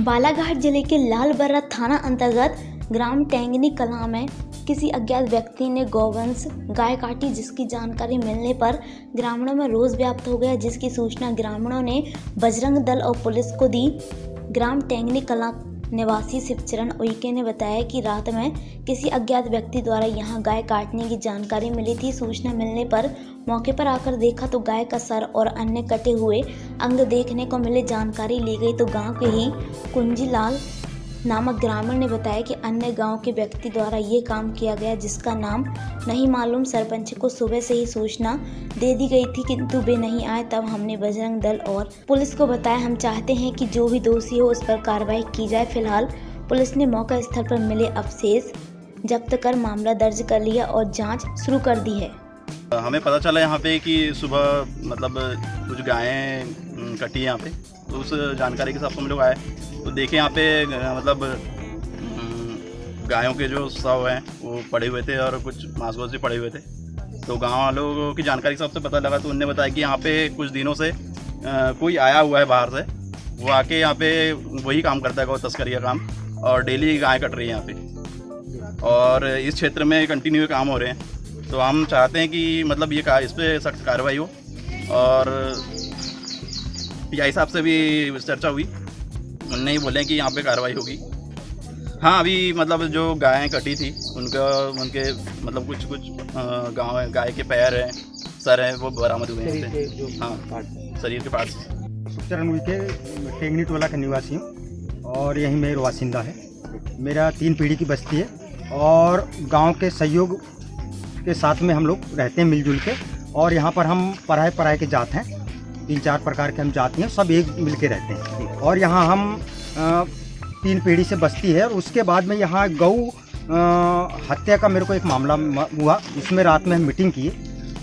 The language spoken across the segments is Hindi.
बालाघाट जिले के लालबर्रा थाना अंतर्गत ग्राम टेंगनी कलां में किसी अज्ञात व्यक्ति ने गौवंश गाय काटी, जिसकी जानकारी मिलने पर ग्रामीणों में रोष व्याप्त हो गया, जिसकी सूचना ग्रामीणों ने बजरंग दल और पुलिस को दी। ग्राम टेंगनी कलां निवासी शिवचरण उइके ने बताया कि रात में किसी अज्ञात व्यक्ति द्वारा यहां गाय काटने की जानकारी मिली थी। सूचना मिलने पर मौके पर आकर देखा तो गाय का सर और अन्य कटे हुए अंग देखने को मिले। जानकारी ली गई तो गांव के ही कुंजीलाल नामक ग्रामीण ने बताया कि अन्य गांव के व्यक्ति द्वारा ये काम किया गया, जिसका नाम नहीं मालूम। सरपंच को सुबह से ही सूचना दे दी गई थी, किंतु वे नहीं आए। तब हमने बजरंग दल और पुलिस को बताया। हम चाहते हैं कि जो भी दोषी हो उस पर कार्रवाई की जाए। फिलहाल पुलिस ने मौका स्थल पर मिले अवशेष जब्त कर मामला दर्ज कर लिया और जाँच शुरू कर दी है। हमें पता चला यहाँ पे कि सुबह कुछ गायें कटी यहाँ पे, तो उस जानकारी के हिसाब से हम लोग आए तो देखे यहाँ पे गायों के जो शव हैं वो पड़े हुए थे और कुछ मांस गोश्त भी पड़े हुए थे। तो गांव वालों की जानकारी के हिसाब से पता लगा तो उन्होंने बताया कि यहाँ पे कुछ दिनों से कोई आया हुआ है बाहर से, वो आके यहाँ पे वही काम करता है, गौ तस्करी का काम, और डेली गाय कट रही है यहाँ पे और इस क्षेत्र में कंटिन्यू काम हो रहे हैं। तो हम चाहते हैं कि ये इस पर सख्त कार्रवाई हो। और पीआई साहब से भी चर्चा हुई, उनने ही बोले कि यहाँ पे कार्रवाई होगी। हाँ, अभी जो गायें कटी थी उनके कुछ गाय के पैर हैं, सर हैं, वो बरामद हुए हैं। हाँ, शरीर के पार्ट्स। शिवचरण उइके टेंगनी टोला का निवासी हूँ और यहीं मेरा वासिंदा है। मेरा 3 पीढ़ी की बस्ती है और गांव के सहयोग के साथ में हम लोग रहते हैं मिलजुल के। और यहाँ पर हम पराए के जात हैं, 3-4 प्रकार के हम जाति हैं, सब एक मिल के रहते हैं। और यहाँ हम 3 पीढ़ी से बस्ती है। और उसके बाद में यहाँ गौ हत्या का मेरे को एक मामला हुआ, उसमें रात में हम मीटिंग की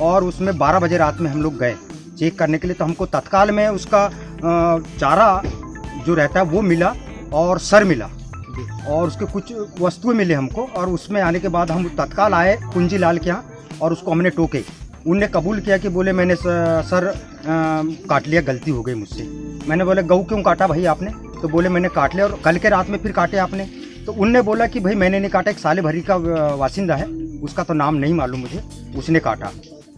और उसमें 12 बजे रात में हम लोग गए चेक करने के लिए। तो हमको तत्काल में उसका चारा जो रहता है वो मिला और सर मिला और उसके कुछ वस्तुएं मिले हमको। और उसमें आने के बाद हम तत्काल आए कुंजीलाल के यहाँ और उसको हमने टोके। उनने कबूल किया कि बोले मैंने सर काट लिया, गलती हो गई मुझसे। मैंने बोला गऊ क्यों काटा भाई आपने? तो बोले मैंने काट लिया। और कल के रात में फिर काटे आपने? तो उनने बोला कि भाई मैंने नहीं काटा, एक साले भरी का वासिंदा है, उसका तो नाम नहीं मालूम मुझे, उसने काटा।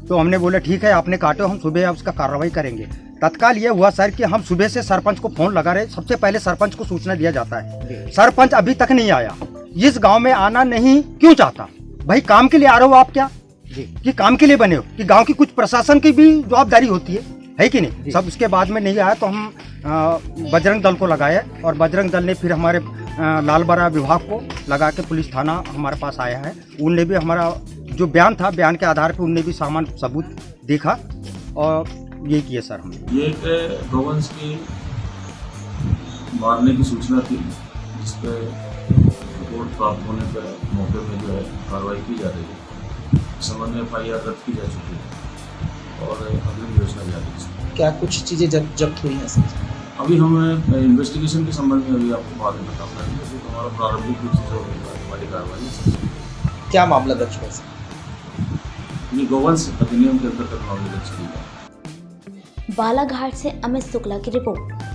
तो हमने बोला ठीक है आपने काटो, हम सुबह उसका कार्रवाई करेंगे। तत्काल ये हुआ सर कि हम सुबह से सरपंच को फोन लगा रहे। सबसे पहले सरपंच को सूचना दिया जाता है, सरपंच अभी तक नहीं आया। इस गाँव में आना नहीं क्यों चाहता? भाई काम के लिए आ रहे हो आप क्या? कि काम के लिए बने हो कि गांव की कुछ प्रशासन की भी जवाबदारी होती है कि नहीं? सब उसके बाद में नहीं आया तो हम बजरंग दल को लगाए और बजरंग दल ने फिर हमारे लालबर्रा विभाग को लगा के पुलिस थाना हमारे पास आया है। उनने भी हमारा जो बयान था, बयान के आधार पर उनने भी सामान सबूत देखा और ये किया सर। हमने ये एक गौवंश की मारने की सूचना थी, जिस पर रिपोर्ट प्राप्त होने पर मौके पर जो है कार्रवाई की जा रही है। संबंध में FIR दर्ज की जा चुकी है और अगली योजना जारी है। क्या कुछ चीज़ें जब्त हुई हैं सर? अभी हम इन्वेस्टिगेशन के संबंध में अभी आपको बाद में बता पाएंगे, क्योंकि हमारा प्रारंभिक रूप से जो हमारी कार्रवाई है। क्या मामला दर्ज हुआ सर? ये गौवंश अधिनियम के अंतर्गत मामले दर्ज किए गए। बालाघाट से अमित शुक्ला की रिपोर्ट।